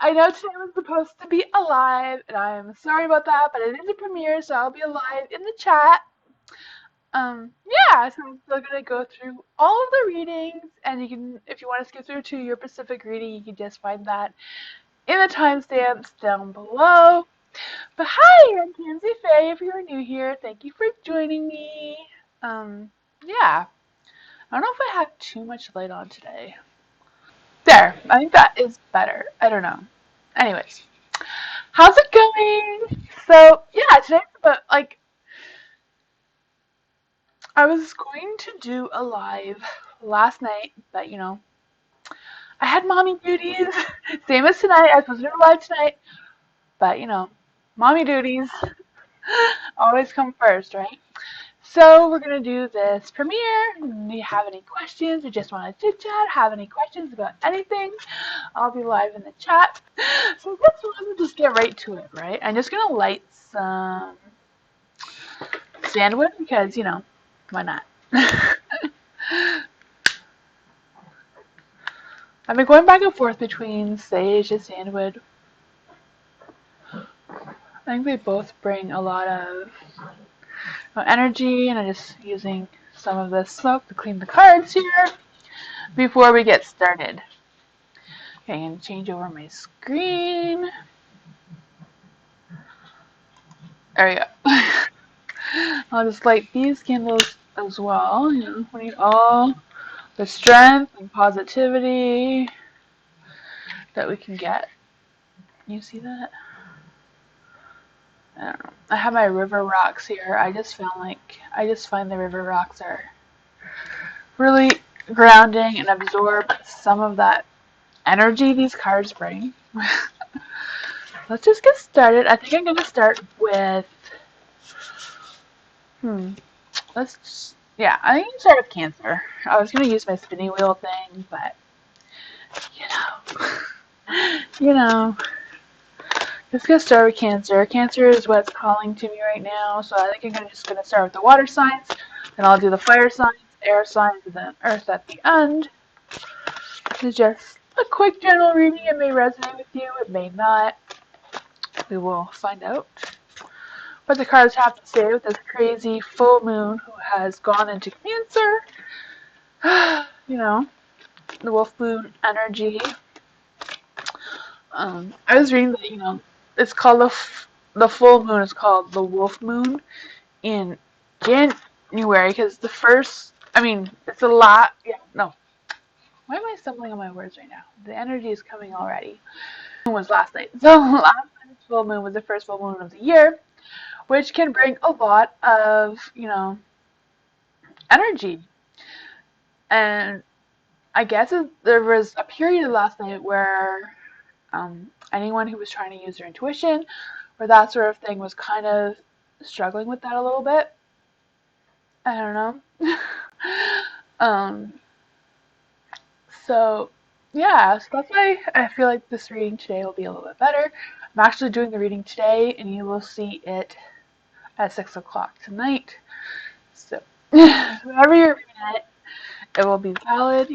I know today was supposed to be alive, and I'm sorry about that, but it is a premiere, so I'll be alive in the chat. Yeah, so I'm still gonna go through all of the readings, and you can, if you want to skip through to your Pacific reading, you can just find that in the timestamps down below. But hi, I'm Tansy Faye. If you're new here, thank you for joining me. Yeah, I don't know if I have too much light on today. There, I think that is better. I don't know. Anyways, how's it going? So yeah, today, but like I was going to do a live last night, but I had mommy duties, same as tonight. I was supposed to do a live tonight, but mommy duties always come first, right? So we're gonna do this premiere. Do you have any questions? Or just want to chit chat? Have any questions about anything? I'll be live in the chat. So let's just get right to it, right? I'm just gonna light some sandwood because why not? I've been going back and forth between sage and sandwood. I think they both bring a lot of energy, and I'm just using some of this smoke to clean the cards here before we get started. Okay, I'm going to change over my screen. There we go. I'll just light these candles as well. We need all the strength and positivity that we can get. You see that? I don't know. I have my river rocks here. I just find the river rocks are really grounding and absorb some of that energy these cards bring. Let's just get started. I think I'm going to start with, yeah, I think I'm going to start with Cancer. I was going to use my spinning wheel thing, but, you know, let's get started with Cancer. Cancer is what's calling to me right now, so I think I'm just going to start with the water signs, then I'll do the fire signs, air signs, and then earth at the end. It's just a quick general reading. It may resonate with you, it may not. We will find out what the cards have to say with this crazy full moon who has gone into Cancer. The wolf moon energy. I was reading that, it's called the full moon is called the wolf moon in January because the first, it's a lot. Yeah, no. Why am I stumbling on my words right now? The energy is coming already. It was last night. So last night's full moon was the first full moon of the year, which can bring a lot of, energy. And I guess there was a period last night where anyone who was trying to use their intuition or that sort of thing was kind of struggling with that a little bit. I don't know. um, so, yeah, so that's why I feel like this reading today will be a little bit better. I'm actually doing the reading today, and you will see it at 6 o'clock tonight. So, whenever you're reading it will be valid.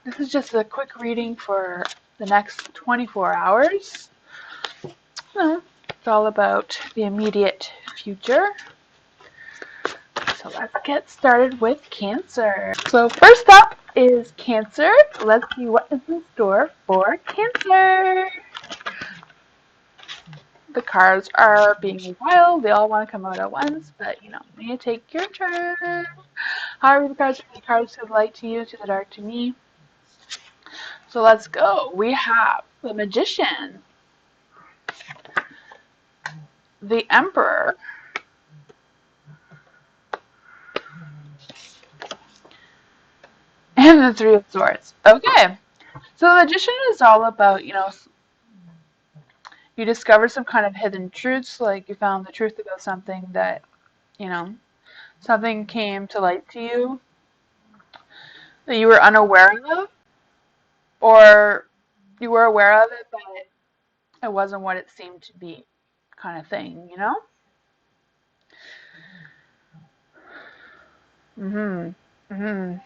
This is just a quick reading for the next 24 hours. It's all about the immediate future. So let's get started with Cancer. So first up is Cancer. Let's see what is in store for Cancer. The cards are being wild. They all want to come out at once, but you take your turn. However, the cards have light to you, to the dark to me. So let's go. We have the Magician, the Emperor, and the Three of Swords. Okay. So the Magician is all about, you discover some kind of hidden truths, like you found the truth about something that, something came to light to you that you were unaware of, or you were aware of it, but it wasn't what it seemed to be, kind of thing. Mhm. Mhm.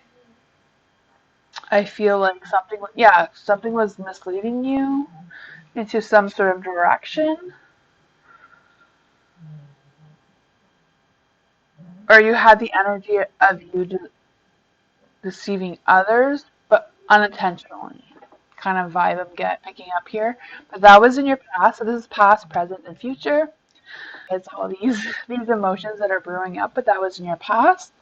I feel like something was misleading you. into some sort of direction, or you had the energy of you deceiving others, but unintentionally. Kind of vibe I'm picking up here. But that was in your past, so this is past, present, and future. It's all these emotions that are brewing up, but that was in your past.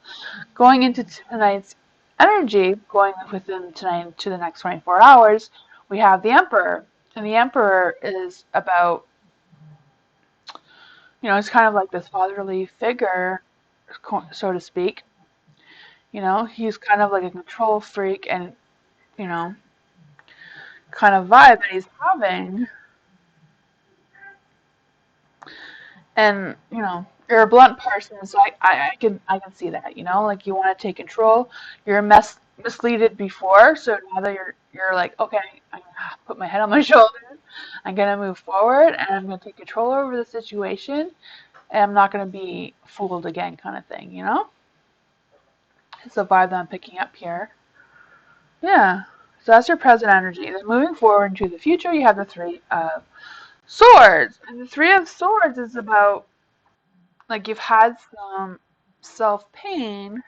Going into tonight's energy, going within tonight to the next 24 hours, we have the Emperor. And the Emperor is about, it's kind of like this fatherly figure, so to speak. He's kind of like a control freak and, you know, kind of vibe that he's having. And, you're a blunt person, so I can see that, like you want to take control. You're misleaded before, so now that you're like, okay, I'm gonna put my head on my shoulders, I'm gonna move forward, and I'm gonna take control over the situation, and I'm not gonna be fooled again, kind of thing. It's the vibe that I'm picking up here. Yeah. So that's your present energy. Then moving forward into the future, you have the Three of Swords. And the Three of Swords is about, like, you've had some self-pain,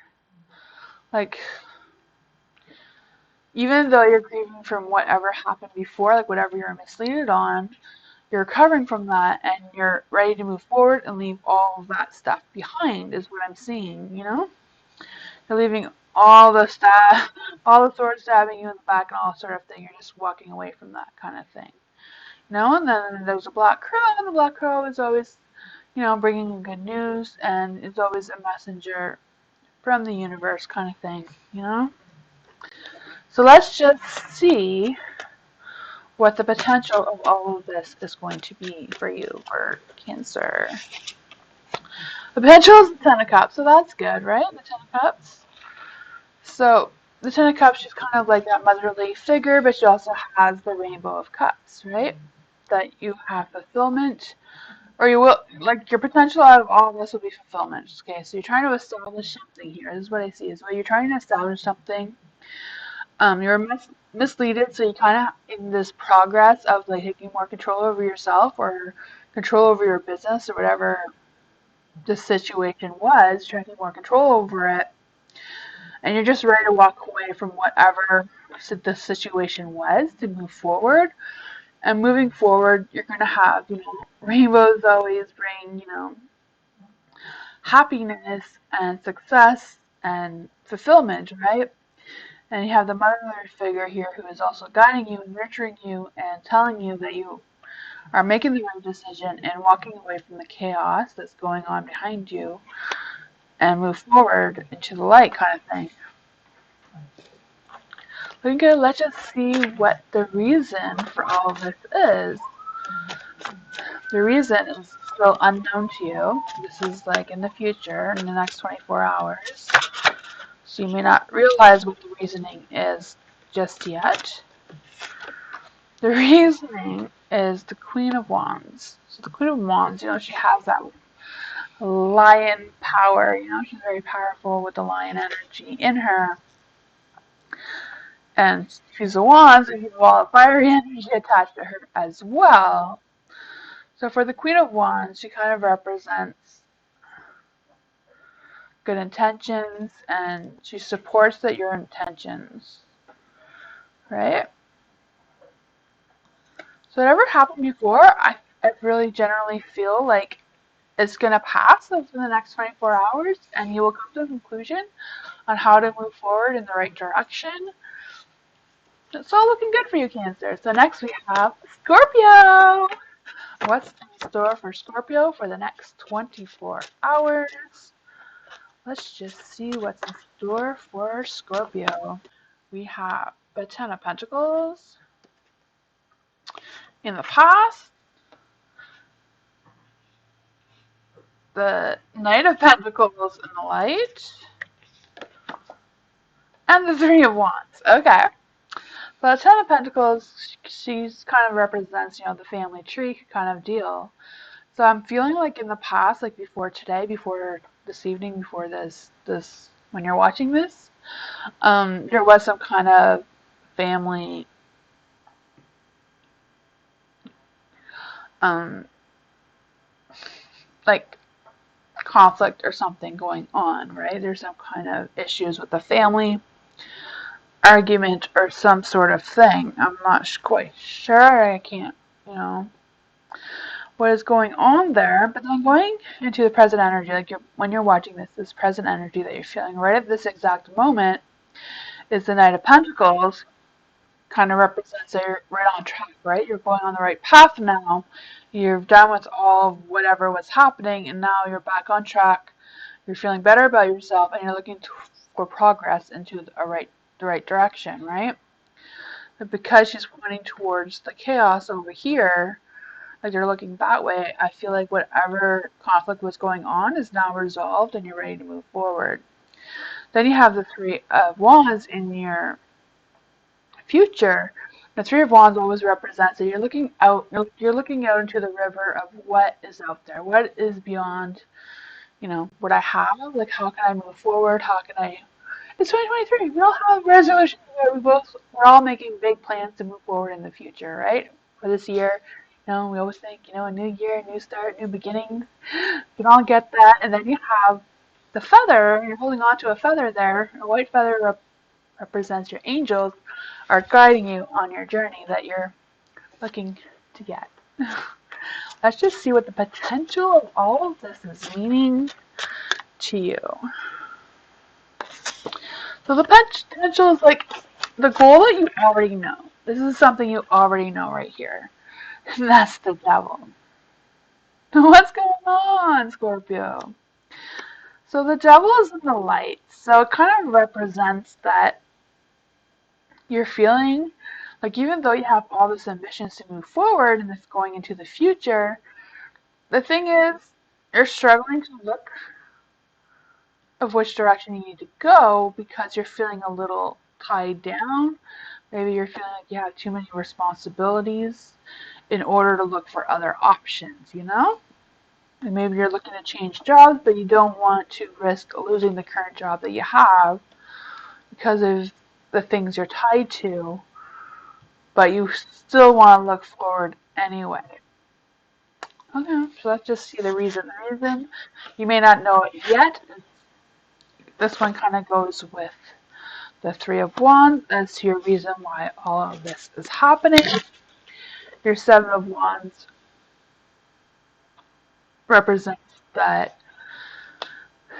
like, even though you're grieving from whatever happened before, like whatever you're misleaded on, you're recovering from that and you're ready to move forward and leave all of that stuff behind, is what I'm seeing. You're leaving all the stab, all the swords stabbing you in the back and all sort of thing. You're just walking away from that kind of thing. And then there's a black crow, and the black crow is always, bringing good news, and it's always a messenger from the universe kind of thing. So let's just see what the potential of all of this is going to be for you, for Cancer. The potential is the Ten of Cups, so that's good, right? The Ten of Cups. So the Ten of Cups, she's kind of like that motherly figure, but she also has the Rainbow of Cups, right? That you have fulfillment, or you will, like, your potential out of all of this will be fulfillment. Okay, so you're trying to establish something here. This is what I see, is where you're trying to establish something. You're misleaded, so you kind of in this progress of like taking more control over yourself or control over your business or whatever the situation was, trying to take more control over it, and you're just ready to walk away from whatever the situation was to move forward. And moving forward, you're going to have, rainbows always bring, happiness and success and fulfillment, right? And you have the motherly figure here who is also guiding you and nurturing you and telling you that you are making the right decision and walking away from the chaos that's going on behind you and move forward into the light, kind of thing. Okay, let's just see what the reason for all of this is. The reason is still unknown to you. This is like in the future, in the next 24 hours. So you may not realize what the reasoning is just yet. The reasoning is the Queen of Wands. So the Queen of Wands, she has that lion power. She's very powerful with the lion energy in her. And she's a wand, so she's a wall of fiery energy attached to her as well. So for the Queen of Wands, she kind of represents good intentions, and she supports your intentions, right? So whatever happened before, I really generally feel like it's going to pass within the next 24 hours, and you will come to a conclusion on how to move forward in the right direction. It's all looking good for you, Cancer. So next we have Scorpio. What's in store for Scorpio for the next 24 hours? Let's just see what's in store for Scorpio. We have the Ten of Pentacles in the past, the Knight of Pentacles in the light, and the Three of Wands. Okay. So the Ten of Pentacles, she's kind of represents, the family tree kind of deal. So I'm feeling like in the past, like before today, before this evening, before this when you're watching this, there was some kind of family um, like conflict or something going on, right? There's some kind of issues with the family, argument, or some sort of thing. I'm not quite sure. I can't, you know, what is going on there. But then going into the present energy, like when you're watching this present energy that you're feeling right at this exact moment is the Knight of Pentacles. Kind of represents that you're right on track, right? You're going on the right path now. You're done with all of whatever was happening, and now you're back on track. You're feeling better about yourself, and you're looking for progress into the right direction, right? But because she's pointing towards the chaos over here, like you're looking that way, I feel like whatever conflict was going on is now resolved, and you're ready to move forward. Then you have the Three of Wands in your future. The Three of Wands always represents that you're looking out. You're looking out into the river of what is out there, what is beyond, what I have. Like, how can I move forward? How can I? It's 2023. We all have resolutions where we're all making big plans to move forward in the future, right? For this year, we always think, a new year, new start, new beginnings. We can all get that, and then you have the feather. You're holding on to a feather there. A white feather represents your angels are guiding you on your journey that you're looking to get. Let's just see what the potential of all of this is meaning to you. So the potential is like the goal that you already know. This is something you already know right here. And that's the devil. What's going on, Scorpio? So the devil is in the light. So it kind of represents that you're feeling like even though you have all this ambitions to move forward and this going into the future, the thing is you're struggling to look of which direction you need to go because you're feeling a little tied down. Maybe you're feeling like you have too many responsibilities in order to look for other options. And maybe you're looking to change jobs, but you don't want to risk losing the current job that you have because of the things you're tied to, but you still want to look forward anyway. Okay, so let's just see the reason. The reason, you may not know it yet. This one kind of goes with the Three of Wands as to your reason why all of this is happening. Your Seven of Wands represents that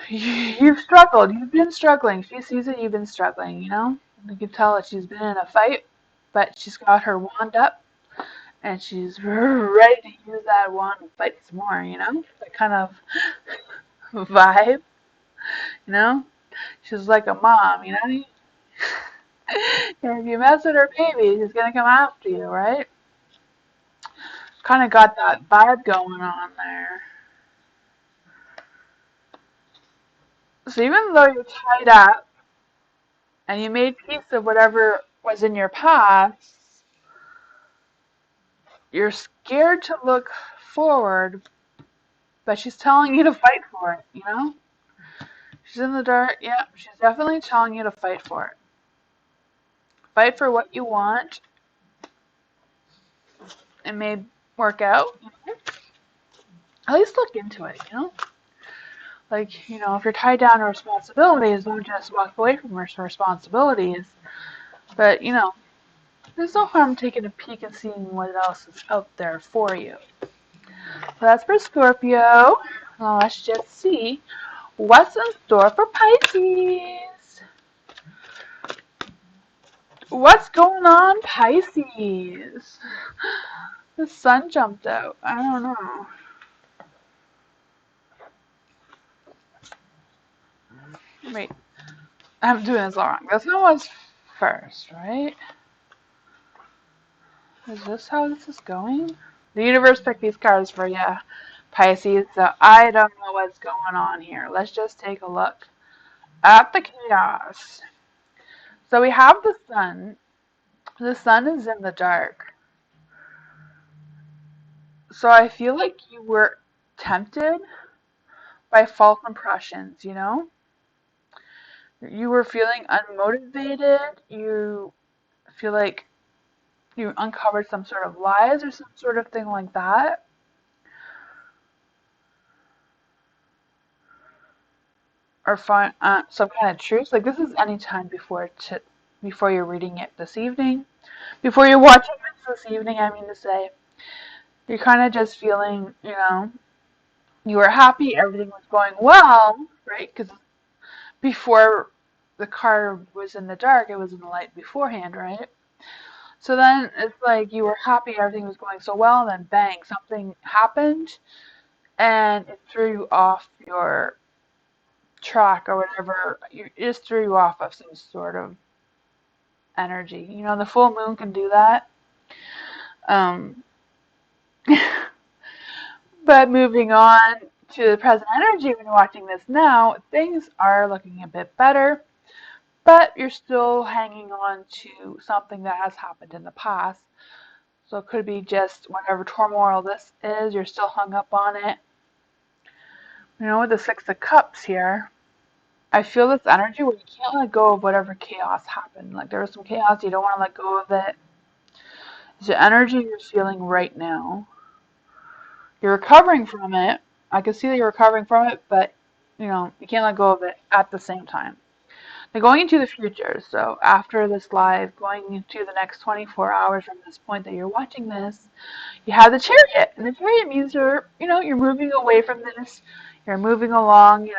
you've struggled. You've been struggling. She sees that you've been struggling, You can tell that she's been in a fight, but she's got her wand up and she's ready to use that wand and fight some more, That kind of vibe, you know? She's like a mom, And if you mess with her baby, she's gonna come after you, right? Kind of got that vibe going on there. So even though you're tied up and you made peace of whatever was in your past, you're scared to look forward, but she's telling you to fight for it, She's in the dark. Yeah, she's definitely telling you to fight for it. Fight for what you want. It may work out. At least look into it. Like, if you're tied down to responsibilities, don't just walk away from your responsibilities. But, there's no harm taking a peek and seeing what else is out there for you. So that's for Scorpio. Now let's just see what's in store for Pisces. What's going on, Pisces? The sun jumped out. I don't know. Wait, I'm doing this all wrong. This one was first, right? Is this how this is going? The universe picked these cards for you, Pisces, so I don't know what's going on here. Let's just take a look at the chaos. So we have the sun. The sun is in the dark. So I feel like you were tempted by false impressions, You were feeling unmotivated. You feel like you uncovered some sort of lies or some sort of thing like that. or find some kind of truth. Like this is any time before you're reading it this evening, before you're watching this evening. I mean to say, you're kind of just feeling, you were happy, everything was going well, right? Because before the car was in the dark, it was in the light beforehand, right? So then it's like you were happy, everything was going so well, and then bang, something happened, and it threw you off your track or whatever. It just threw you off of some sort of energy. The full moon can do that. Um, but moving on to the present energy, when you're watching this now, things are looking a bit better, but you're still hanging on to something that has happened in the past. So it could be just whatever turmoil this is, you're still hung up on it. With the Six of Cups here, I feel this energy where you can't let go of whatever chaos happened. Like there was some chaos, you don't want to let go of it. It's the energy you're feeling right now. You're recovering from it. I can see that you're recovering from it, but you can't let go of it at the same time. Now going into the future, so after this live, going into the next 24 hours from this point that you're watching this, you have the Chariot, and the Chariot means you're moving away from this. You're moving along.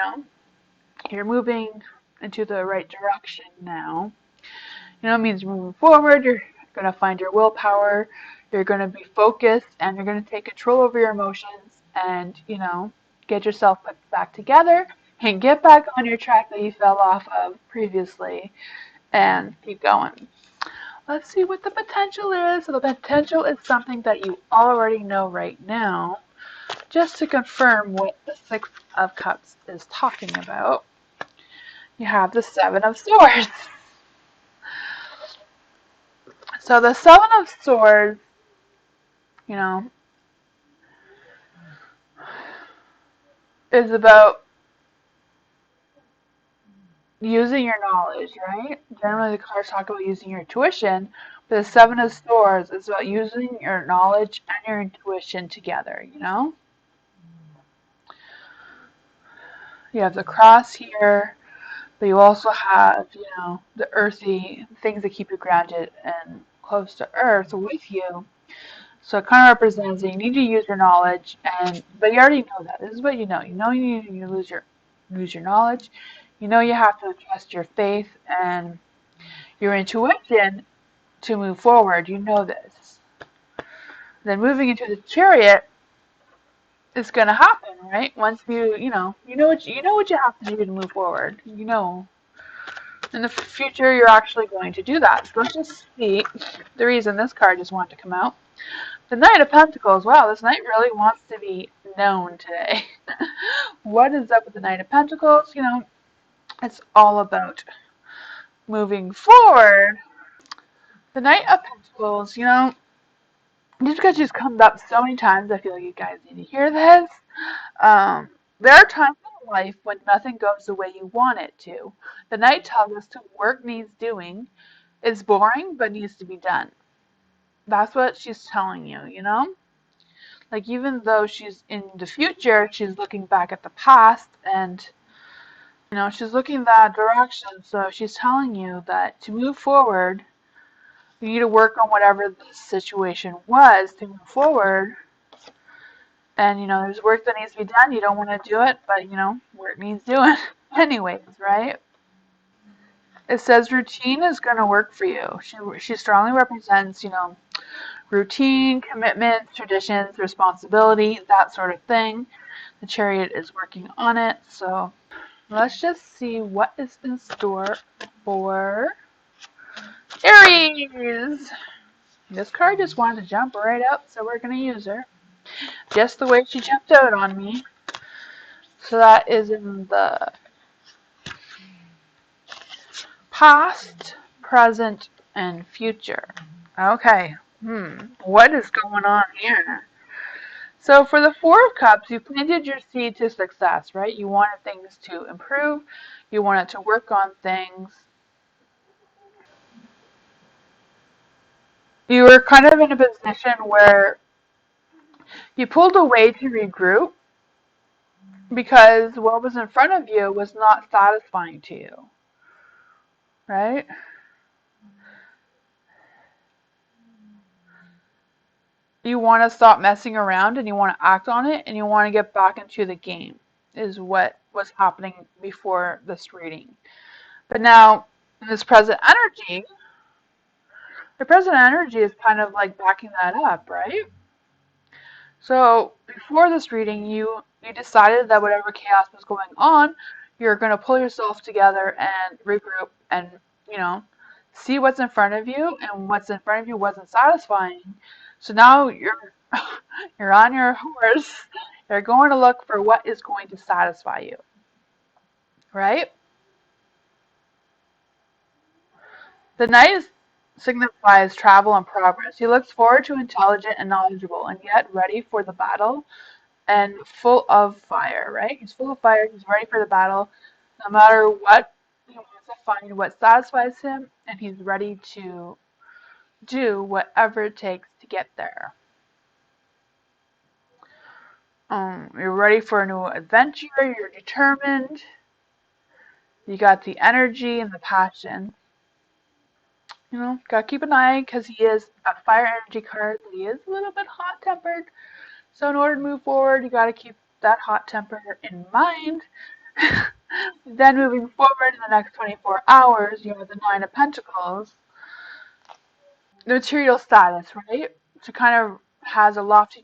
You're moving into the right direction now. It means moving forward. You're going to find your willpower. You're going to be focused, and you're going to take control over your emotions, and get yourself put back together and get back on your track that you fell off of previously, and keep going. Let's see what the potential is. So the potential is something that you already know right now, just to confirm what the Six of Cups is talking about. You have the Seven of Swords. So the Seven of Swords, you know, is about using your knowledge, right? Generally, the cards talk about using your intuition, but the Seven of Swords is about using your knowledge and your intuition together. You have the cross here, but you also have, the earthy things that keep you grounded and close to earth with you. So it kind of represents that you need to use your knowledge, but you already know that. This is what you know. You know you need to use your knowledge. You know you have to trust your faith and your intuition to move forward. You know this. Then moving into the Chariot is going to happen, right? Once you know what you have to do to move forward. In the future you're actually going to do that. So let's just see the reason this card just wanted to come out. The Knight of Pentacles. Wow, this knight really wants to be known today. What is up with the Knight of Pentacles? It's all about moving forward. The Knight of Pentacles, just because she's come up so many times, I feel like you guys need to hear this. There are times in life when nothing goes the way you want it to. The Knight tells us to work needs doing. It's boring, but needs to be done. That's what she's telling you. Like, even though she's in the future, she's looking back at the past, and she's looking that direction. So she's telling you that to move forward, you need to work on whatever the situation was to move forward. And there's work that needs to be done. You don't want to do it, but work needs doing anyways, right? It says routine is going to work for you. She strongly represents routine, commitment, traditions, responsibility, that sort of thing. The Chariot is working on it. So let's just see what is in store for Aries. This card just wanted to jump right up, so we're going to use her. Just the way she jumped out on me. So that is in the past, present, and future. Okay. What is going on here? So for the Four of Cups, you planted your seed to success, right? You wanted things to improve. You wanted to work on things. You were kind of in a position where you pulled away to regroup, because what was in front of you was not satisfying to you, right? You want to stop messing around and you want to act on it and you want to get back into the game, is what was happening before this reading. But now, in this present energy, the present energy is kind of like backing that up, right? So before this reading, you decided that whatever chaos was going on, you're going to pull yourself together and regroup and, you know, see what's in front of you, and what's in front of you wasn't satisfying. So now you're on your horse. You're going to look for what is going to satisfy you, right? The knight signifies travel and progress. He looks forward to intelligent and knowledgeable and yet ready for the battle and full of fire, right? He's full of fire. He's ready for the battle. No matter what, he wants to find what satisfies him, and he's ready to do whatever it takes to get there. You're ready for a new adventure. You're determined. You got the energy and the passion. You know, gotta keep an eye because he is a fire energy card, but he is a little bit hot tempered. So in order to move forward, you gotta keep that hot temper in mind. Then moving forward in the next 24 hours, you have the Nine of Pentacles. The material status, right? She kind of has a lofty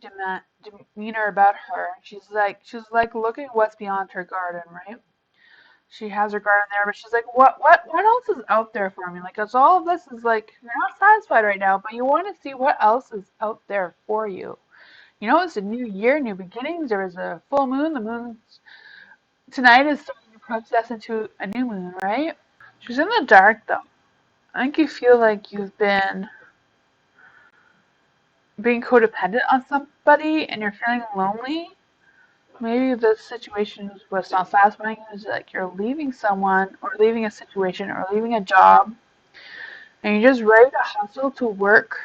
demeanor about her. She's like looking what's beyond her garden, right? She has her garden there, but she's like, what else is out there for me? Like, cause all of this is like, you're not satisfied right now, but you want to see what else is out there for you. You know, it's a new year, new beginnings. There is a full moon. The moon tonight is starting to process into a new moon, right? She's in the dark though. I think you feel like you've been being codependent on somebody and you're feeling lonely. Maybe the situation was not satisfying. It's like you're leaving someone or leaving a situation or leaving a job and you're just ready to hustle to work.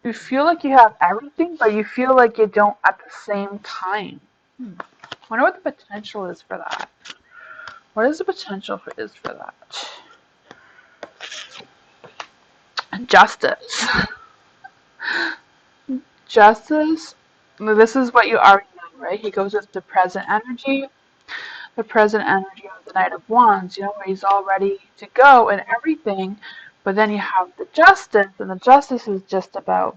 You feel like you have everything, but you feel like you don't at the same time. I wonder what the potential is for that. What is the potential is for that? Justice. Justice. This is what you already know, right? He goes with the present energy. The present energy of the Knight of Wands, you know, where he's all ready to go and everything. But then you have the Justice, and the Justice is just about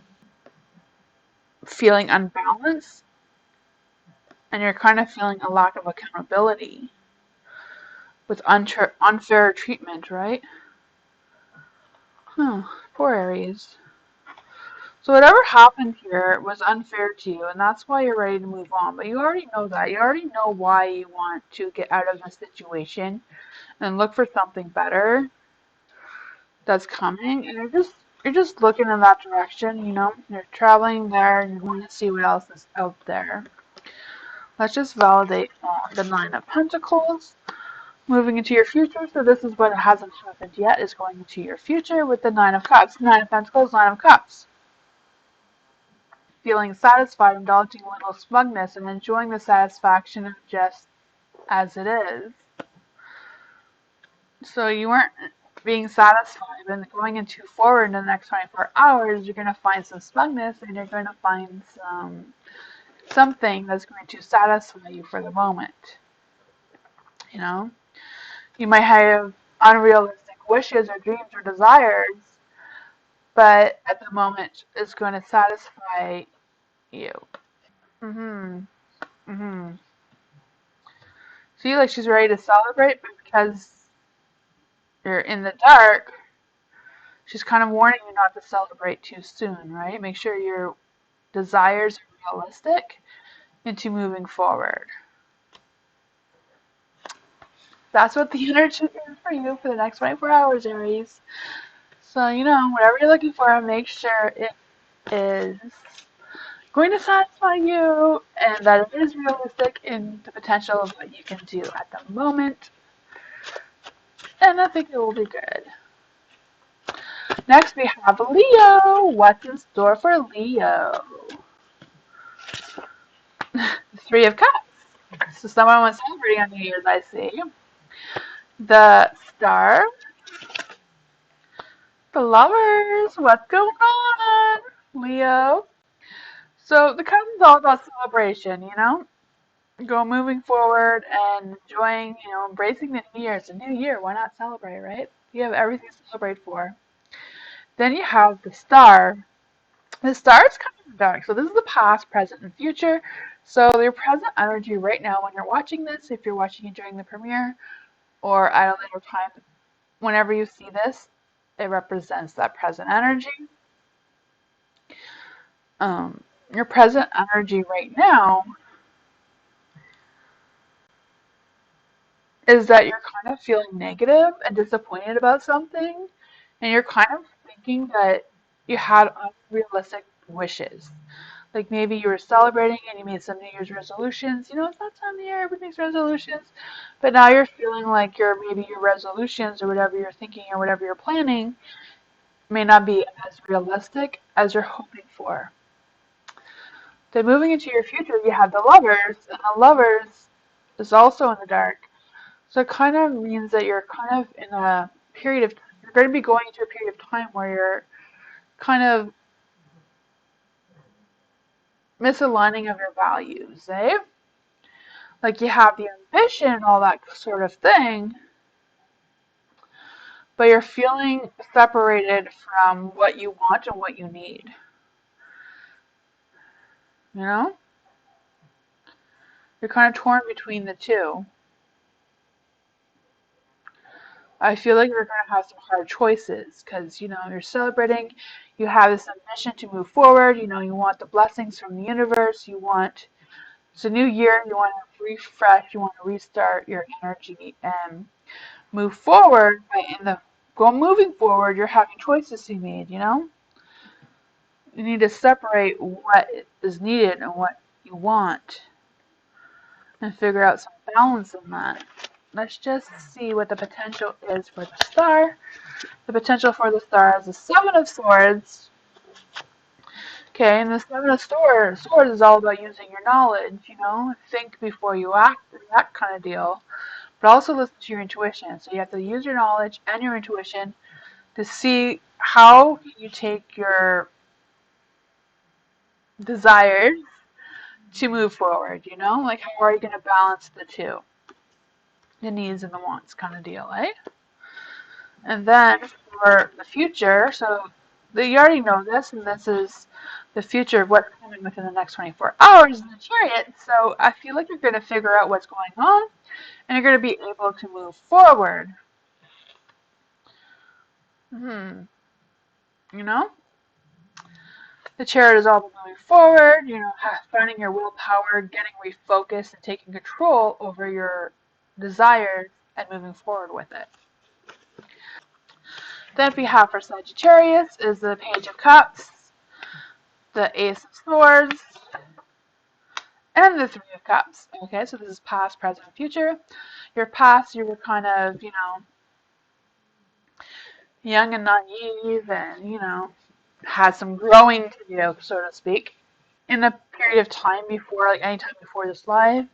feeling unbalanced, and you're kind of feeling a lack of accountability with unfair treatment, right? Poor Aries. So whatever happened here was unfair to you, and that's why you're ready to move on. But you already know that. You already know why you want to get out of this situation and look for something better that's coming. And you're just looking in that direction, you know. You're traveling there and you want to see what else is out there. Let's just validate the Nine of Pentacles. Moving into your future, so this is what hasn't happened yet, is going into your future with the Nine of Cups. Nine of Pentacles, Nine of Cups. Feeling satisfied, indulging a little smugness, and enjoying the satisfaction of just as it is. So you weren't being satisfied, and going into forward in the next 24 hours, you're going to find some smugness, and you're going to find something that's going to satisfy you for the moment. You know? You might have unrealistic wishes or dreams or desires, but at the moment it's going to satisfy you. Mhm. Mhm. See, like she's ready to celebrate, but because you're in the dark, she's kind of warning you not to celebrate too soon, right? Make sure your desires are realistic into moving forward. That's what the energy is for you for the next 24 hours, Aries. So, you know, whatever you're looking for, make sure it is going to satisfy you and that it is realistic in the potential of what you can do at the moment. And I think it will be good. Next we have Leo. What's in store for Leo? Three of Cups. So someone was celebrating on New Year's, I see. The Star. The Lovers. What's going on, Leo? So the card is all about celebration, Go moving forward and enjoying, embracing the New Year. It's a new year. Why not celebrate, right? You have everything to celebrate for. Then you have the Star. The Star is kind of dark. So this is the past, present, and future. So your present energy right now when you're watching this, if you're watching it during the premiere or at a later time, whenever you see this, it represents that present energy. Um, your present energy right now is that you're kind of feeling negative and disappointed about something, and you're kind of thinking that you had unrealistic wishes. Like maybe you were celebrating and you made some New Year's resolutions. It's that time of the year, everybody makes resolutions. But now you're feeling like maybe your resolutions or whatever you're thinking or whatever you're planning may not be as realistic as you're hoping for. Then moving into your future, you have the Lovers, and the Lovers is also in the dark. So it kind of means that you're kind of in a period of, you're going to be going into a period of time where you're kind of misaligning of your values, eh? Like you have the ambition and all that sort of thing, but you're feeling separated from what you want and what you need. You know? You're kind of torn between the two. I feel like you're going to have some hard choices because, you're celebrating, you have this ambition to move forward, you want the blessings from the universe, it's a new year, you want to refresh, you want to restart your energy and move forward, but moving forward, you're having choices to be made. You need to separate what is needed and what you want and figure out some balance in that. Let's just see what the potential is for the Star. The potential for the Star is the Seven of Swords. Okay, and the Seven of Swords is all about using your knowledge, think before you act, that kind of deal. But also listen to your intuition. So you have to use your knowledge and your intuition to see how you take your desires to move forward, Like how are you going to balance the two? The needs and the wants kind of deal, eh? And then for the future, so you already know this, and this is the future of what's coming within the next 24 hours in the Chariot. So I feel like you're going to figure out what's going on, and you're going to be able to move forward. Hmm. You know? The Chariot is all about moving forward, finding your willpower, getting refocused, and taking control over your desires and moving forward with it. Then we have for Sagittarius is the Page of Cups, the Ace of Swords, and the Three of Cups. Okay, so this is past, present, and future. Your past, you were kind of, young and naive and, had some growing to do, so to speak. In a period of time before, like any time before this life,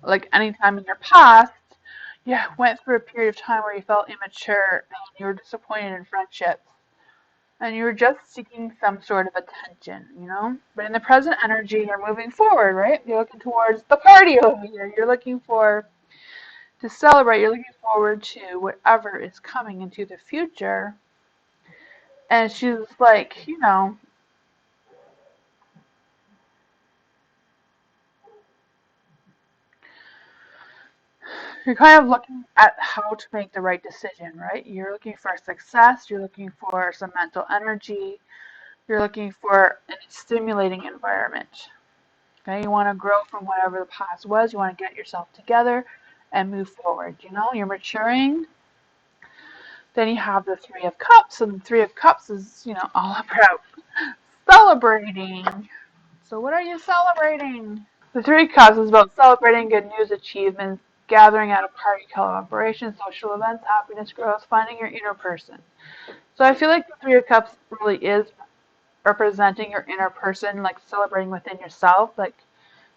like any time in your past, you went through a period of time where you felt immature and you were disappointed in friendships. And you were just seeking some sort of attention. But in the present energy, you're moving forward, right? You're looking towards the party over here. You're looking to celebrate. You're looking forward to whatever is coming into the future. And she's like, you're kind of looking at how to make the right decision, right? You're looking for success. You're looking for some mental energy. You're looking for a stimulating environment. Okay, you want to grow from whatever the past was. You want to get yourself together and move forward. You're maturing. Then you have the Three of Cups, and the Three of Cups is, all about celebrating. So what are you celebrating? The Three of Cups is about celebrating good news, achievements, gathering at a party, collaboration, social events, happiness, growth, finding your inner person. So I feel like the Three of Cups really is representing your inner person, like celebrating within yourself, like,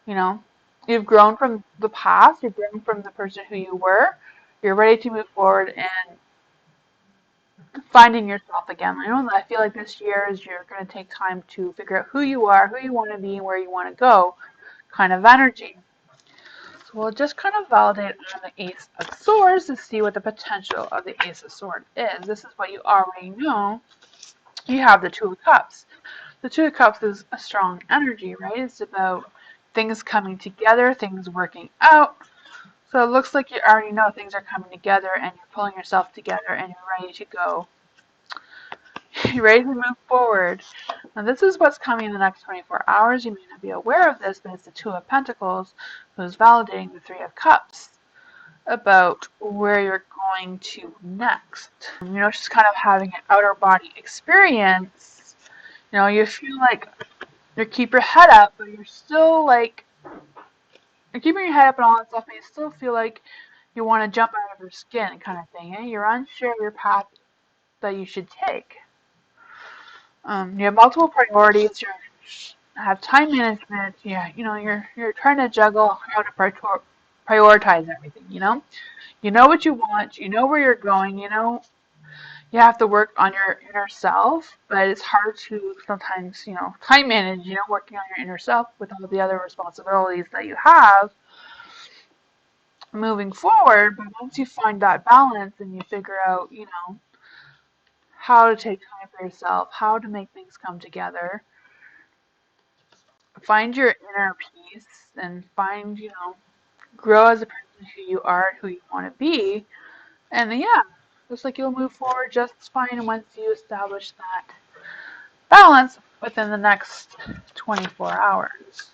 you know, You've grown from the past. You've grown from the person who you were. You're ready to move forward and finding yourself again. I feel like this year is you're going to take time to figure out who you are, who you want to be, and where you want to go kind of energy. So we'll just kind of validate on the Ace of Swords to see what the potential of the Ace of Swords is. This is what you already know. You have the Two of Cups. The Two of Cups is a strong energy, right? It's about things coming together, things working out. So it looks like you already know things are coming together and you're pulling yourself together and you're ready to go. You're ready to move forward. Now this is what's coming in the next 24 hours. You may not be aware of this, but it's the Two of Pentacles who's validating the Three of Cups about where you're going to next. Just kind of having an outer body experience. You feel like you keep your head up, but you're still like, you're keeping your head up and all that stuff, but you still feel like you want to jump out of your skin kind of thing. You're unsure of your path that you should take. You have multiple priorities. You have time management. Yeah, you're trying to juggle how to prioritize everything. You know what you want. You know where you're going. You have to work on your inner self, but it's hard to sometimes time manage. Working on your inner self with all the other responsibilities that you have moving forward. But once you find that balance and you figure out how to take time for yourself, how to make things come together, find your inner peace and grow as a person who you are and who you want to be. And yeah, looks like you'll move forward just fine once you establish that balance within the next 24 hours.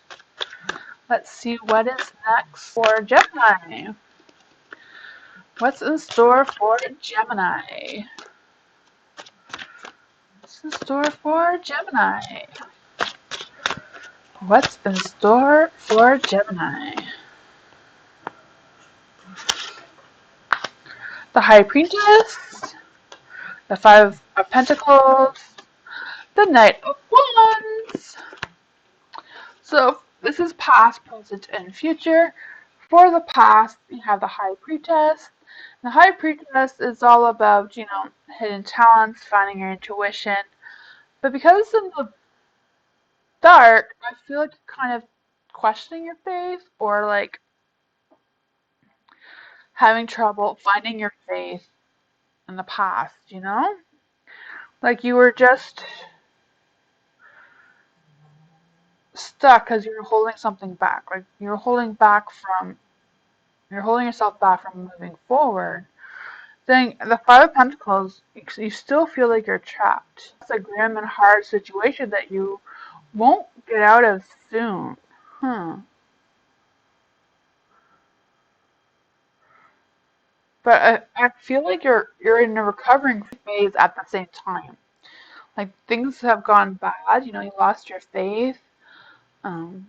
Let's see what is next for Gemini. What's in store for Gemini? What's in store for Gemini? What's in store for Gemini? The High Priestess, the Five of Pentacles, the Knight of Wands. So this is past, present, and future. For the past, you have the High Priestess. The High Priestess is all about, hidden talents, finding your intuition. But because it's in the dark, I feel like you're kind of questioning your faith or like having trouble finding your faith in the past. Like you were just stuck because you were holding something back. Like you're holding yourself back from moving forward. Then the Five of Pentacles, you still feel like you're trapped. It's a grim and hard situation that you won't get out of soon. But I feel like you're in a recovering phase at the same time. Like things have gone bad. You lost your faith. Um,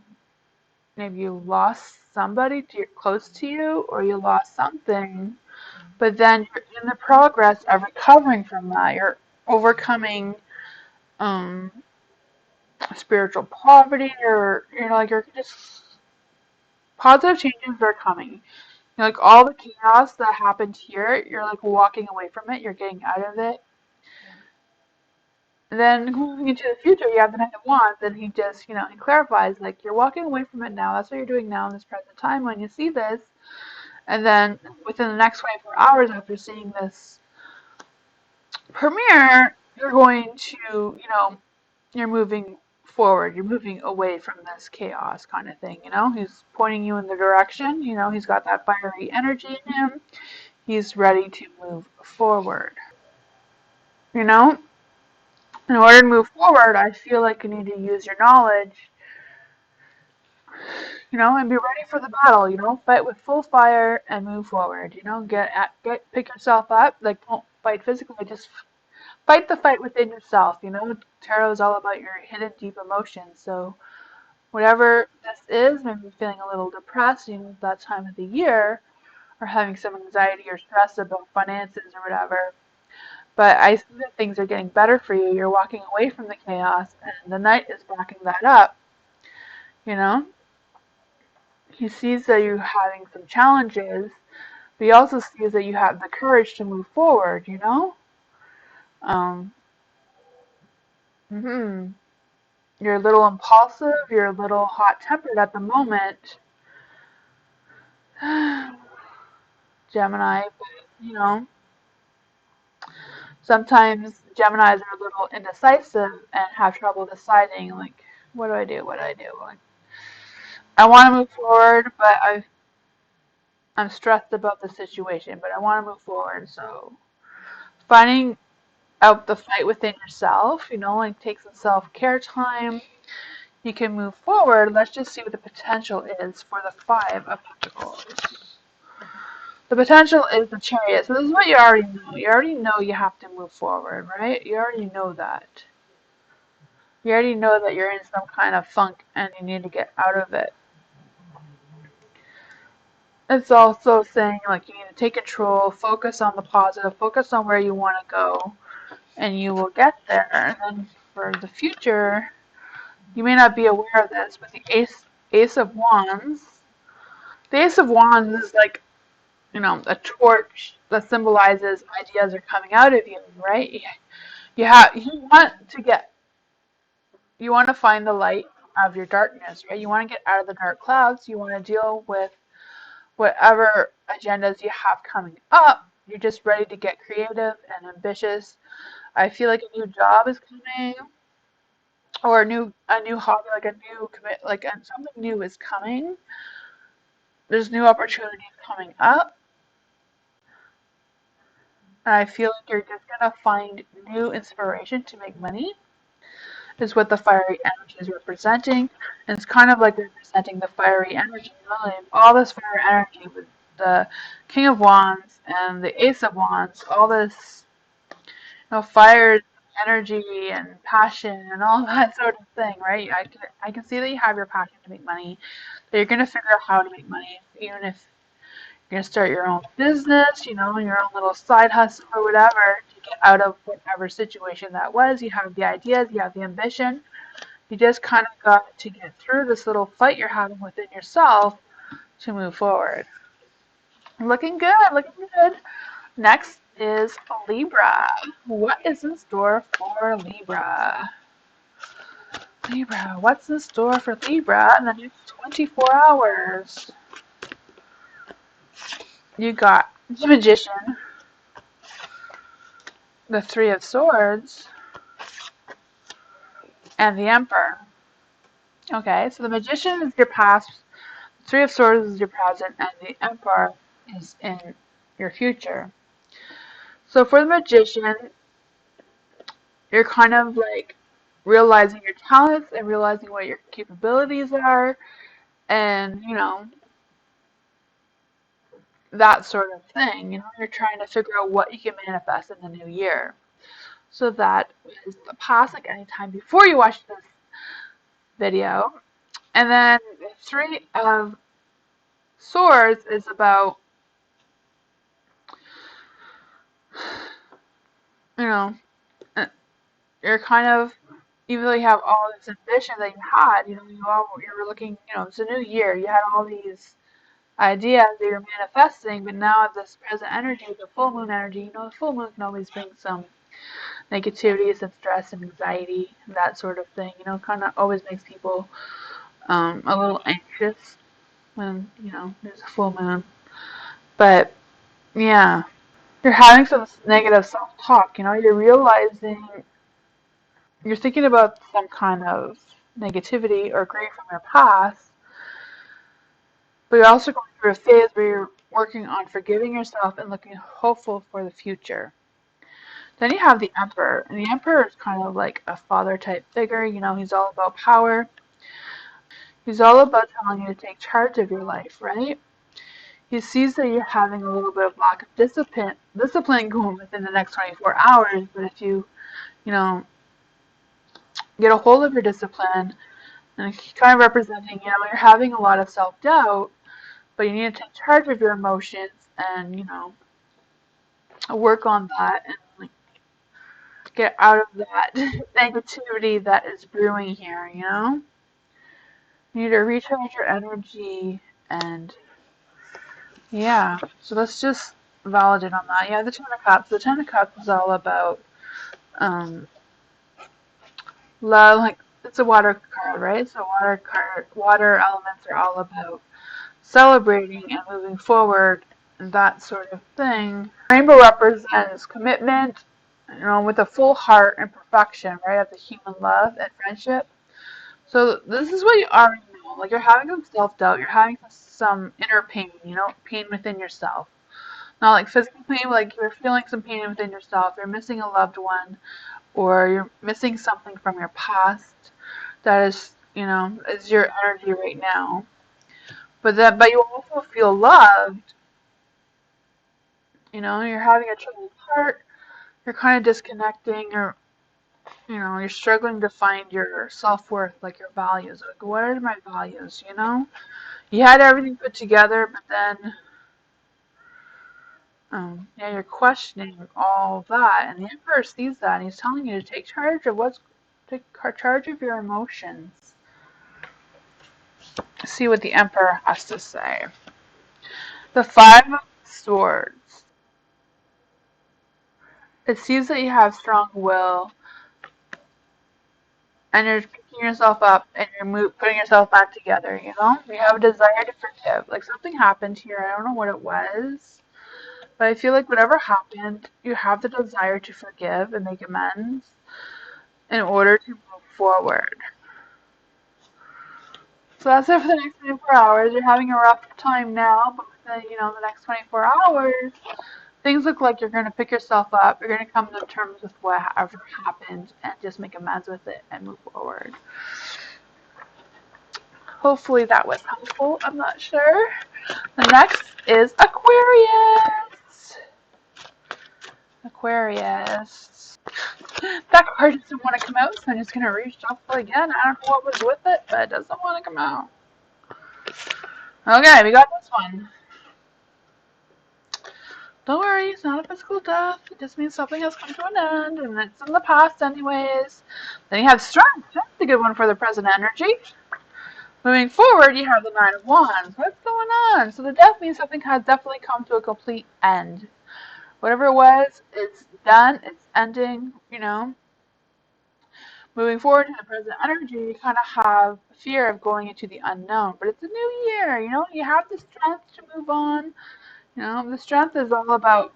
Maybe you lost somebody close to you, or you lost something. But then you're in the progress of recovering from that. You're overcoming um, spiritual poverty, or like you're just positive changes are coming. Like all the chaos that happened here, you're like walking away from it. You're getting out of it. And then moving into the future, you have the Knight of Wands, and he just, he clarifies, like, you're walking away from it now. That's what you're doing now in this present time when you see this. And then within the next 24 hours after seeing this premiere, you're going to, you're moving forward. You're moving away from this chaos kind of thing. He's pointing you in the direction. He's got that fiery energy in him. He's ready to move forward. You know, in order to move forward, I feel like you need to use your knowledge, and be ready for the battle. Fight with full fire and move forward. Pick yourself up. Like, don't fight physically, just fight the fight within yourself. Tarot is all about your hidden deep emotions. So whatever this is, maybe feeling a little depressed, that time of the year, or having some anxiety or stress about finances or whatever. But I see that things are getting better for you. You're walking away from the chaos, and the Knight is backing that up. You know, He sees that you're having some challenges, but he also sees that you have the courage to move forward, you know? Um, hmm You're a little impulsive, you're a little hot-tempered at the moment, Gemini, but, you know, sometimes Geminis are a little indecisive and have trouble deciding, like, what do I do? What do I do? Like, I want to move forward, but I'm stressed about the situation, but I want to move forward. So finding out the fight within yourself, you know, like take some self-care time. You can move forward. Let's just see what the potential is for the Five of Pentacles. The potential is the Chariot. So this is what you already know. You already know you have to move forward, right? You already know that. You already know that you're in some kind of funk and you need to get out of it. It's also saying like you need to take control, focus on the positive, focus on where you want to go, and you will get there. And then for the future, you may not be aware of this, but the Ace of Wands, the Ace of Wands is like, you know, a torch that symbolizes ideas are coming out of you, right? You want to find the light of your darkness, right? You want to get out of the dark clouds. You want to deal with whatever agendas you have coming up. You're just ready to get creative and ambitious. I feel like a new job is coming, or a new hobby, like a new commit, like something new is coming. There's new opportunities coming up, and I feel like you're just gonna find new inspiration to make money. Is what the fiery energy is representing, and it's kind of like representing the fiery energy. You know, like all this fire energy with the King of Wands and the Ace of Wands, all this, you know, fire energy and passion and all that sort of thing, right? I can see that you have your passion to make money, that you're gonna figure out how to make money, even if you're gonna start your own business, you know, your own little side hustle or whatever to get out of whatever situation that was. You have the ideas, you have the ambition. You just kind of got to get through this little fight you're having within yourself to move forward. Looking good, looking good. Next is Libra. What is in store for Libra? Libra, what's in store for Libra in the next 24 hours? You got the Magician, the Three of Swords, and the Emperor. Okay, so the Magician is your past, the Three of Swords is your present, and the Emperor is in your future. So for the Magician, you're kind of like realizing your talents and realizing what your capabilities are, and you know, that sort of thing. You know, you're trying to figure out what you can manifest in the new year. So that is the past, like anytime before you watch this video. And then the Three of Swords is about, you know, uh, you're kind of, even though you have all this ambition that you had, you know, you were looking, you know, it's a new year. You had all these ideas that you're manifesting, but now at this present energy, the full moon energy, you know, the full moon can always bring some negativity, some stress and anxiety, that sort of thing. You know, kind of always makes people a little anxious when, you know, there's a full moon. But yeah, you're having some negative self-talk. You know, you're realizing you're thinking about some kind of negativity or grief from your past, but you're also going through a phase where you're working on forgiving yourself and looking hopeful for the future. Then you have the Emperor, and the Emperor is kind of like a father type figure. You know, he's all about power. He's all about telling you to take charge of your life, right? He sees that you're having a little bit of lack of discipline going within the next 24 hours, but if you know, get a hold of your discipline, and he's kind of representing, you know, you're having a lot of self-doubt, but you need to take charge of your emotions and, you know, work on that and like get out of that negativity that is brewing here, you know? You need to recharge your energy And yeah, so let's just validate on that. Yeah, the Ten of Cups. The Ten of Cups is all about um, love. Like it's a water card, right? So water elements are all about celebrating and moving forward and that sort of thing. Rainbow represents commitment, with a full heart and perfection, right, of the human love and friendship. So this is what you already know. Like you're having some self-doubt, you're having some inner pain, pain within yourself. Not like physical pain, but like you're feeling some pain within yourself. You're missing a loved one, or you're missing something from your past that is your energy right now. But you also feel loved. You're having a troubled heart. You're kind of disconnecting, or you're struggling to find your self-worth, like your values. Like, what are my values? You had everything put together, but then, yeah, you're questioning all that, and the Emperor sees that, and he's telling you to take charge of your emotions. See what the Emperor has to say. The Five of Swords. It seems that you have strong will, and you're picking yourself up, and you're putting yourself back together. You have a desire to forgive. Like something happened here. I don't know what it was. But I feel like whatever happened, you have the desire to forgive and make amends in order to move forward. So that's it for the next 24 hours. You're having a rough time now, but within, the next 24 hours, things look like you're going to pick yourself up. You're going to come to terms with whatever happened and just make amends with it and move forward. Hopefully that was helpful. I'm not sure. The next is Aquarius. Aquarius. That card doesn't want to come out, so I'm just going to reshuffle again. I don't know what was with it, but it doesn't want to come out. Okay, we got this one. Don't worry, it's not a physical death. It just means something has come to an end, and it's in the past anyways. Then you have Strength. That's a good one for the present energy. Moving forward, you have the Nine of Wands. What's going on? So the death means something has definitely come to a complete end. Whatever it was, it's done. It's ending. Moving forward to the present energy, you kind of have fear of going into the unknown. But it's a new year, you have the strength to move on. The strength is all about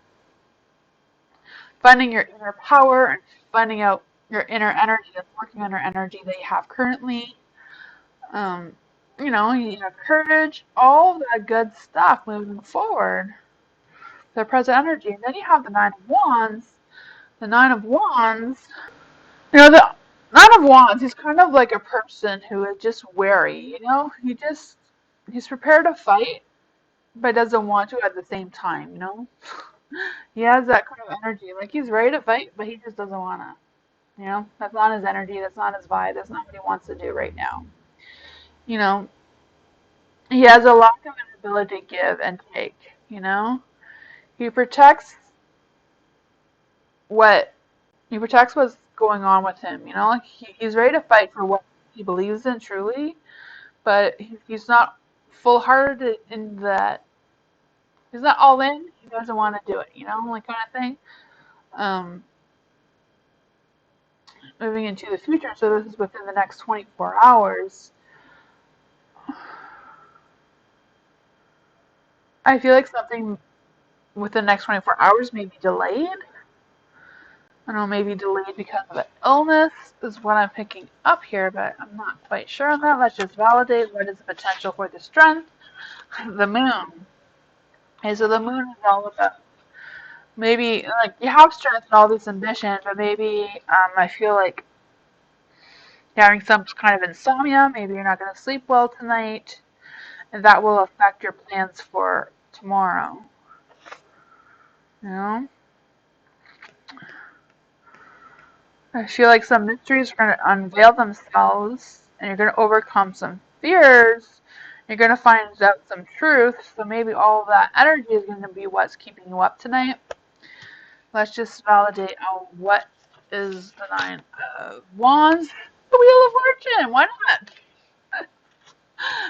finding your inner power and finding out your inner energy that's working on your energy that you have currently. Um, you have courage, all that good stuff moving forward. The present energy. And then you have the Nine of Wands. The Nine of Wands, the Nine of Wands, he's kind of like a person who is just wary. He's prepared to fight, but doesn't want to at the same time. He has that kind of energy. Like he's ready to fight, but he just doesn't want to. That's not his energy. That's not his vibe. That's not what he wants to do right now. You know, he has a lack of an ability to give and take. He protects what he protects what's going on with him. Like he's ready to fight for what he believes in truly, but he's not full-hearted in that. He's not all in. He doesn't want to do it. Like kind of thing. Um, Moving into the future, so this is within the next 24 hours. I feel like something within the next 24 hours may be delayed. I don't know, maybe delayed because of an illness is what I'm picking up here, but I'm not quite sure on that. Let's just validate what is the potential for the strength. The moon. Okay, so the moon is all about maybe, like, you have strength and all this ambition, but maybe I feel like you're having some kind of insomnia. Maybe you're not going to sleep well tonight, and that will affect your plans for tomorrow. You know? I feel like some mysteries are going to unveil themselves, and you're going to overcome some fears. You're going to find out some truth, so maybe all of that energy is going to be what's keeping you up tonight. Let's just validate what is the Nine of Wands. The Wheel of Fortune, why not?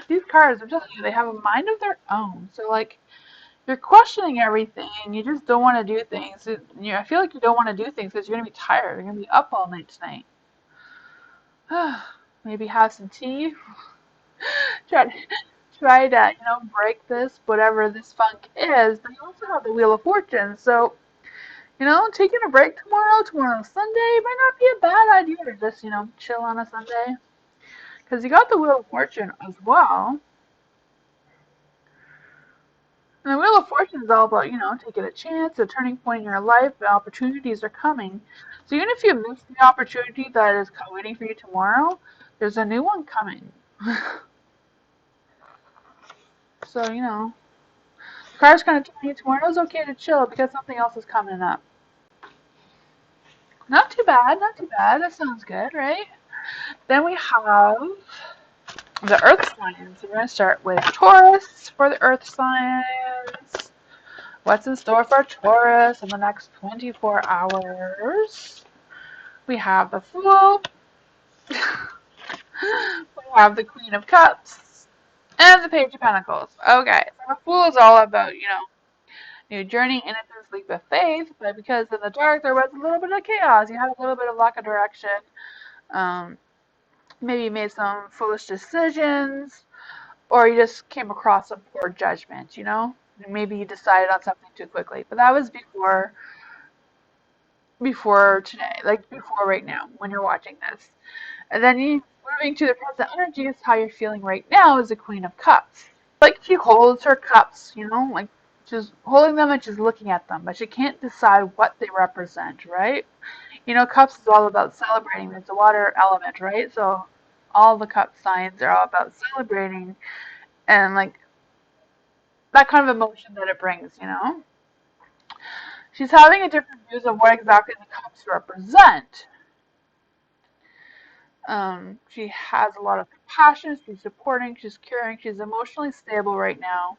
These cards, I'm telling you, they have a mind of their own. So, like, you're questioning everything. You just don't want to do things. I feel like you don't want to do things because you're going to be tired. You're going to be up all night tonight. Maybe have some tea. try to, try to, break this, whatever this funk is. But you also have the Wheel of Fortune. So, taking a break tomorrow's Sunday, might not be a bad idea to just, chill on a Sunday. Because you got the Wheel of Fortune as well. And the Wheel of Fortune is all about, taking a chance, a turning point in your life, the opportunities are coming. So even if you miss the opportunity that is waiting for you tomorrow, there's a new one coming. So, the card's kind of telling you tomorrow's okay to chill because something else is coming up. Not too bad, not too bad. That sounds good, right? Then we have the Earth signs. We're going to start with Taurus for the Earth signs. What's in store for Taurus in the next 24 hours? We have the Fool. We have the Queen of Cups. And the Page of Pentacles. Okay, so the Fool is all about, new journey, innocence, leap of faith. But because in the dark there was a little bit of chaos, you had a little bit of lack of direction. Maybe you made some foolish decisions, or you just came across some poor judgment, Maybe you decided on something too quickly. But that was before today, like before right now, when you're watching this. And then you moving to the present energy is how you're feeling right now as the Queen of Cups. Like she holds her cups, like she's holding them and she's looking at them, but she can't decide what they represent, right? Cups is all about celebrating. It's a water element, right? So all the cup signs are all about celebrating and like that kind of emotion that it brings. She's having a different views of what exactly the cups represent. She has a lot of compassion, she's supporting, she's caring, she's emotionally stable right now.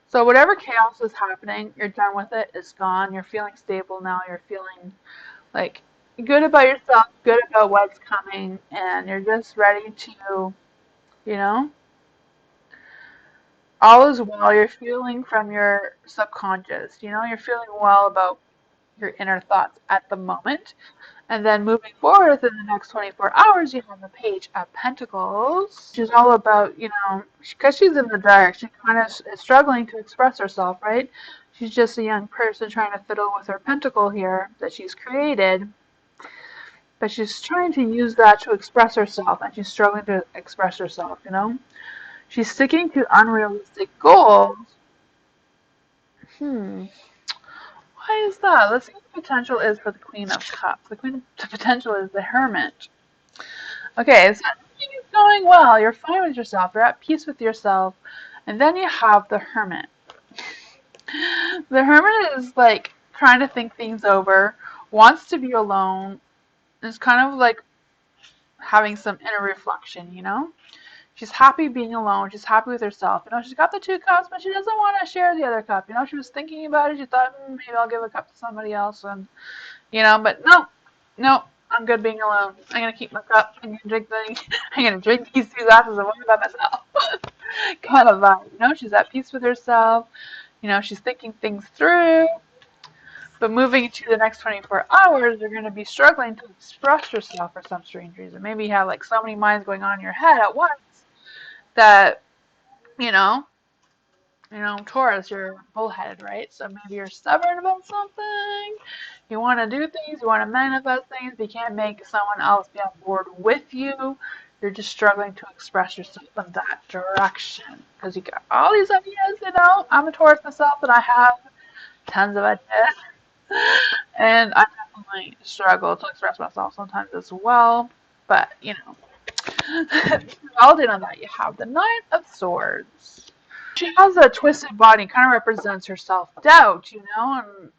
So whatever chaos is happening, you're done with it, it's gone, you're feeling stable now, you're feeling like good about yourself, good about what's coming, and you're just ready to, you know, all is well, you're feeling from your subconscious, you're feeling well about your inner thoughts at the moment. And then moving forward within the next 24 hours, you have the Page of Pentacles. She's all about, because she's in the dark, she kind of is struggling to express herself, right? She's just a young person trying to fiddle with her pentacle here that she's created. But she's trying to use that to express herself, and she's struggling to express herself, She's sticking to unrealistic goals. Why is that? Let's see what the potential is for the Queen of Cups. The potential is the Hermit. Okay, so everything is going well. You're fine with yourself. You're at peace with yourself. And then you have the Hermit. The Hermit is like trying to think things over, wants to be alone, is kind of like having some inner reflection. She's happy being alone. She's happy with herself. She's got the 2 cups, but she doesn't want to share the other cup. She was thinking about it. She thought, maybe I'll give a cup to somebody else. And, but no, I'm good being alone. I'm going to keep my cup. I'm going to drink these 2 glasses of water by myself. Kind of vibe. She's at peace with herself. She's thinking things through. But moving to the next 24 hours, you're going to be struggling to express yourself for some strange reason. Maybe you have like so many minds going on in your head at once that, Taurus, you're bullheaded, right? So maybe you're stubborn about something. You want to do things, you want to manifest things, but you can't make someone else be on board with you. You're just struggling to express yourself in that direction because you got all these ideas. I'm a Taurus myself, and I have tons of ideas. And I definitely struggle to express myself sometimes as well. But, all in on that, you have the Knight of Swords. She has a twisted body, kind of represents her self-doubt, and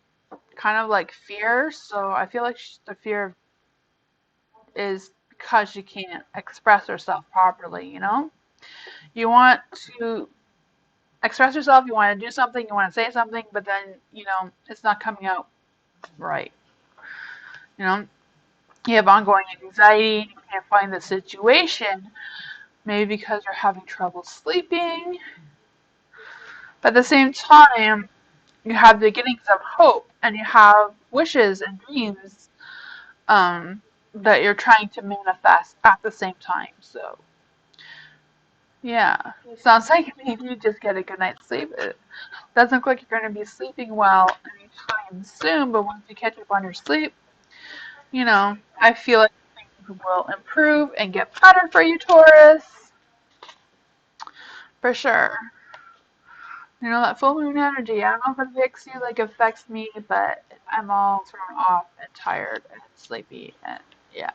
kind of like fear. So I feel like the fear is because she can't express herself properly, You want to express yourself, you want to do something, you want to say something, but then, it's not coming out right. You have ongoing anxiety, you can't find the situation maybe because you're having trouble sleeping. But at the same time, you have the beginnings of hope and you have wishes and dreams that you're trying to manifest at the same time. So, yeah, it sounds like maybe you just get a good night's sleep. It doesn't look like you're going to be sleeping well anytime soon, but once you catch up on your sleep, I feel like things will improve and get better for you, Taurus. For sure. That full moon energy, I don't know if it affects me, but I'm all thrown off and tired and sleepy and yeah.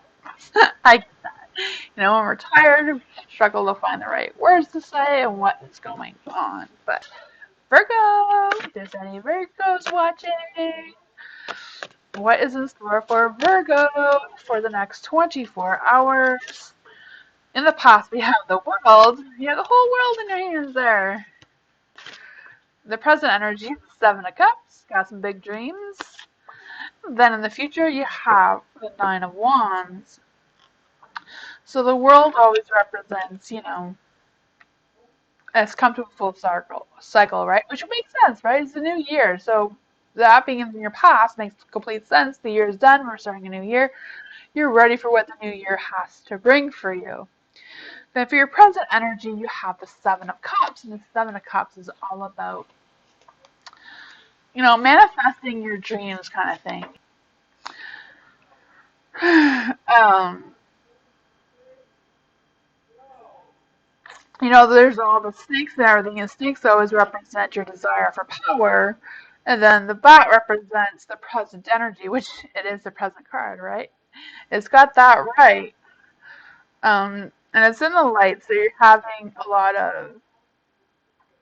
I get that. When we're tired, we struggle to find the right words to say and what is going on. But Virgo, if there's any Virgos watching, what is in store for Virgo for the next 24 hours? In the past, we have the world. You have the whole world in your hands there. The present energy, Seven of Cups, got some big dreams. Then in the future, you have the Nine of Wands. So the world always represents, it's come to a full cycle, right? Which makes sense, right? It's a new year. So that being in your past makes complete sense. The year is done. We're starting a new year. You're ready for what the new year has to bring for you. Then for your present energy, you have the Seven of Cups. And the Seven of Cups is all about, manifesting your dreams kind of thing. There's all the snakes and everything, and snakes always represent your desire for power. And then the bat represents the present energy, which it is the present card, right? It's got that right. And it's in the light, so you're having a lot of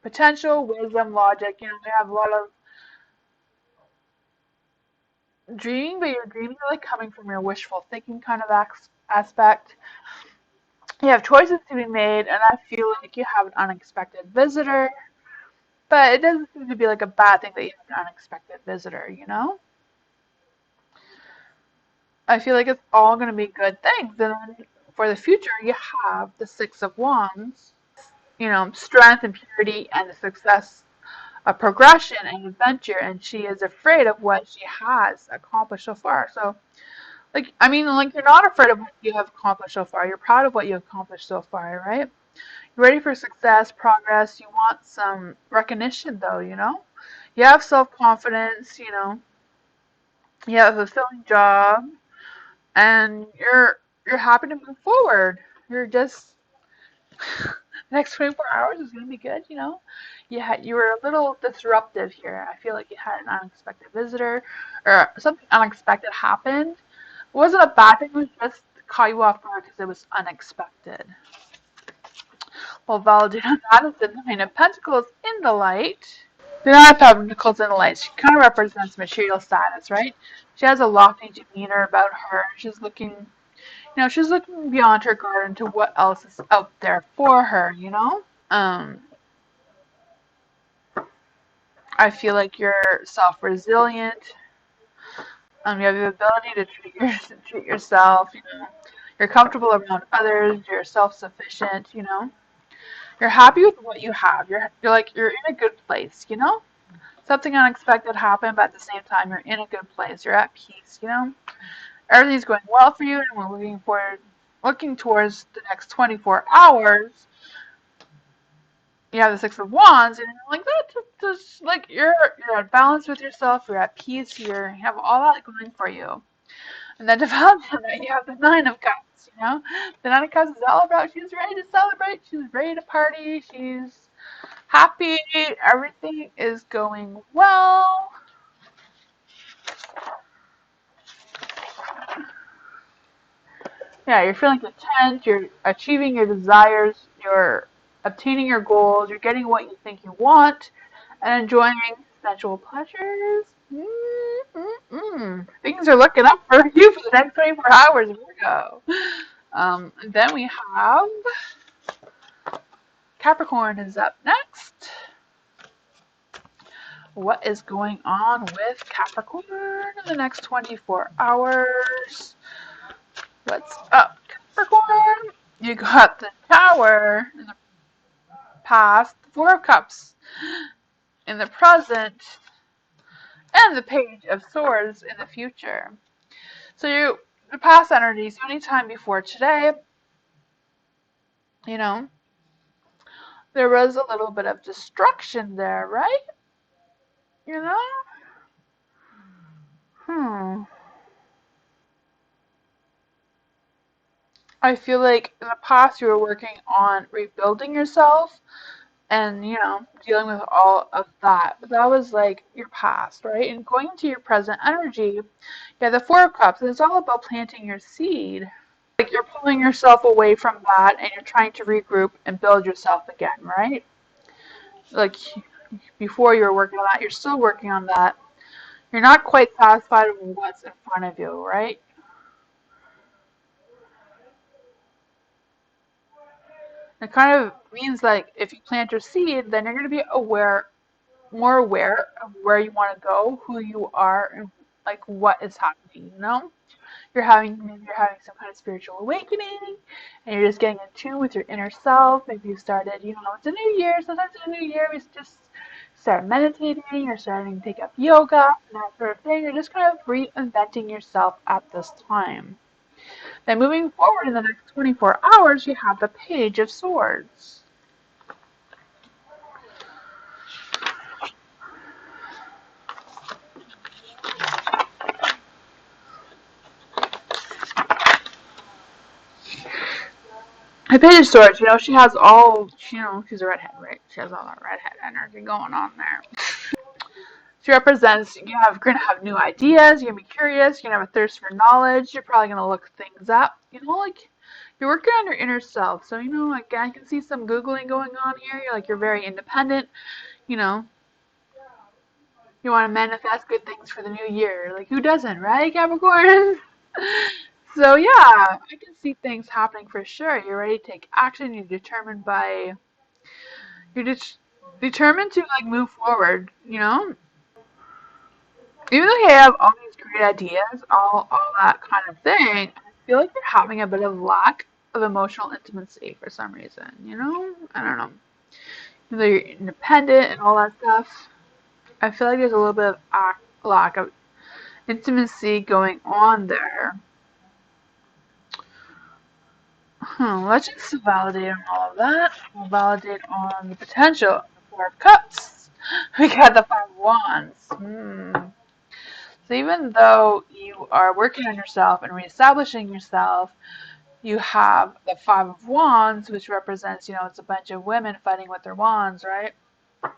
potential, wisdom, logic. You have a lot of dreaming, but your dreams are like coming from your wishful thinking kind of aspect. You have choices to be made, and I feel like you have an unexpected visitor. But it doesn't seem to be like a bad thing that you have an unexpected visitor. I feel like it's all going to be good things. And then for the future, you have the Six of Wands, strength and purity and the success of progression and adventure. And she is afraid of what she has accomplished so far. So, you're not afraid of what you have accomplished so far. You're proud of what you have accomplished so far, right? You're ready for success, progress. You want some recognition, though, You have self-confidence, You have a fulfilling job, and you're happy to move forward. You're just the next 24 hours is gonna be good, You were a little disruptive here. I feel like you had an unexpected visitor, or something unexpected happened. It wasn't a bad thing. It was just caught you off guard because it was unexpected. Well, validated on that is the Nine of Pentacles in the light. The Nine of Pentacles in the light. She kind of represents material status, right? She has a lofty demeanor about her. She's looking, she's looking beyond her garden to what else is out there for her. Um, I feel like you're self-resilient. You have the ability to treat yourself. You're comfortable around others. You're self-sufficient. You're happy with what you have. You're in a good place. Something unexpected happened, but at the same time, you're in a good place. You're at peace. Everything's going well for you, and we're looking towards the next 24 hours. You have the Six of Wands, and just you're at balance with yourself. You're at peace. You have all that going for you. And then to balance that, you have the Nine of Cups. The Nine of Cups is all about she's ready to celebrate. She's ready to party. She's happy. Everything is going well. Yeah, you're feeling content. You're achieving your desires. You're obtaining your goals. You're getting what you think you want, and enjoying sensual pleasures. Things are looking up for you for the next 24 hours. Virgo. Then we have Capricorn is up next. What is going on with Capricorn in the next 24 hours? What's up, Capricorn? You got the Tower in the past, the Four of Cups in the present, and the Page of Swords in the future. So the past energy, so anytime before today, you know, there was a little bit of destruction there, right? You know? Hmm. I feel like in the past you were working on rebuilding yourself and, dealing with all of that. But that was like your past, right? And going into your present energy, yeah, the Four of Cups, it's all about planting your seed. Like you're pulling yourself away from that and you're trying to regroup and build yourself again, right? Like before you were working on that, you're still working on that. You're not quite satisfied with what's in front of you, right? It kind of means like if you plant your seed, then you're going to be more aware of where you want to go, who you are, and like what is happening. Maybe you're having some kind of spiritual awakening, and you're just getting in tune with your inner self. Maybe you started, it's a new year. Sometimes in a new year we just start meditating, or starting to take up yoga and that sort of thing. You're just kind of reinventing yourself at this time. Then moving forward in the next 24 hours, you have the Page of Swords. The Page of Swords, she has she's a redhead, right? She has all that redhead energy going on there. She represents you're gonna have new ideas, you're gonna be curious, you're gonna have a thirst for knowledge, you're probably gonna look things up. Like you're working on your inner self. So, like I can see some Googling going on here. You're very independent, you know. You wanna manifest good things for the new year. Like who doesn't, right, Capricorn? So yeah, I can see things happening for sure. You're ready to take action, you're determined to like move forward, even though you have all these great ideas, all that kind of thing, I feel like you're having a bit of lack of emotional intimacy for some reason, I don't know. Even though you're independent and all that stuff, I feel like there's a little bit of lack of intimacy going on there. Let's just validate on all of that. We'll validate on the potential of the Four of Cups. We got the Five of Wands. So even though you are working on yourself and reestablishing yourself, you have the Five of Wands, which represents, it's a bunch of women fighting with their wands, right? They're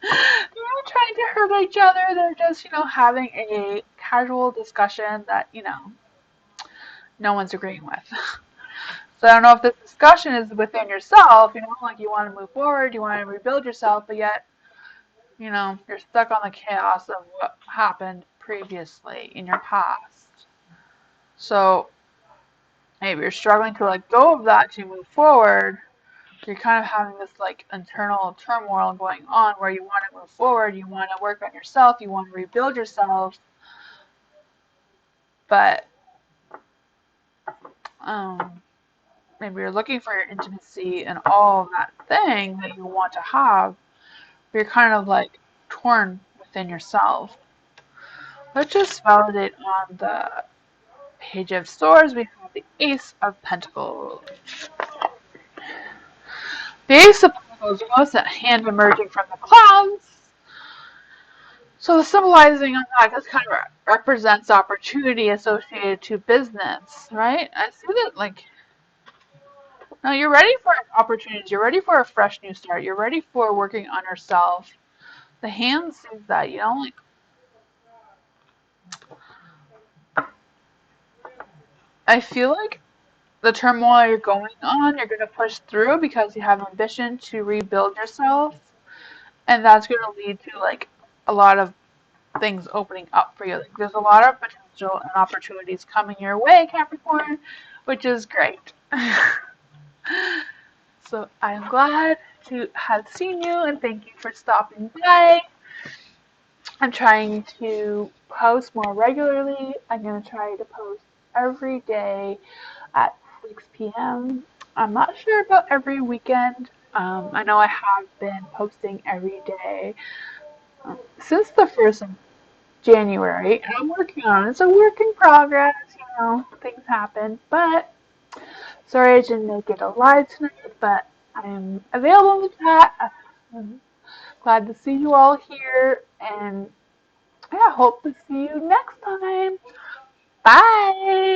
not trying to hurt each other. They're just, having a casual discussion that, no one's agreeing with. So I don't know if this discussion is within yourself, like you want to move forward, you want to rebuild yourself, but yet, you're stuck on the chaos of what happened previously in your past. So maybe you're struggling to let go of that to move forward. You're kind of having this like internal turmoil going on where you want to move forward, you want to work on yourself, you want to rebuild yourself, but um, maybe you're looking for your intimacy and all that thing that you want to have. But you're kind of like torn within yourself. Let's just validate on the Page of Swords. We have the Ace of Pentacles. The Ace of Pentacles, that hand emerging from the clouds. So the symbolizing on that, this kind of represents opportunity associated to business, right? I see that like, now you're ready for opportunities. You're ready for a fresh new start. You're ready for working on yourself. The hand sees that, like I feel like the turmoil you're going on, you're gonna push through because you have ambition to rebuild yourself, and that's gonna lead to like a lot of things opening up for you. Like there's a lot of potential and opportunities coming your way, Capricorn, which is great. So I'm glad to have seen you and thank you for stopping by. I'm trying to post more regularly. I'm going to try to post every day at 6 p.m. I'm not sure about every weekend. I know I have been posting every day since the 1st of January, and I'm working on it. It's a work in progress, things happen. But sorry I didn't make it a live tonight, but I'm available in the chat. I'm glad to see you all here, and I hope to see you next time. Bye!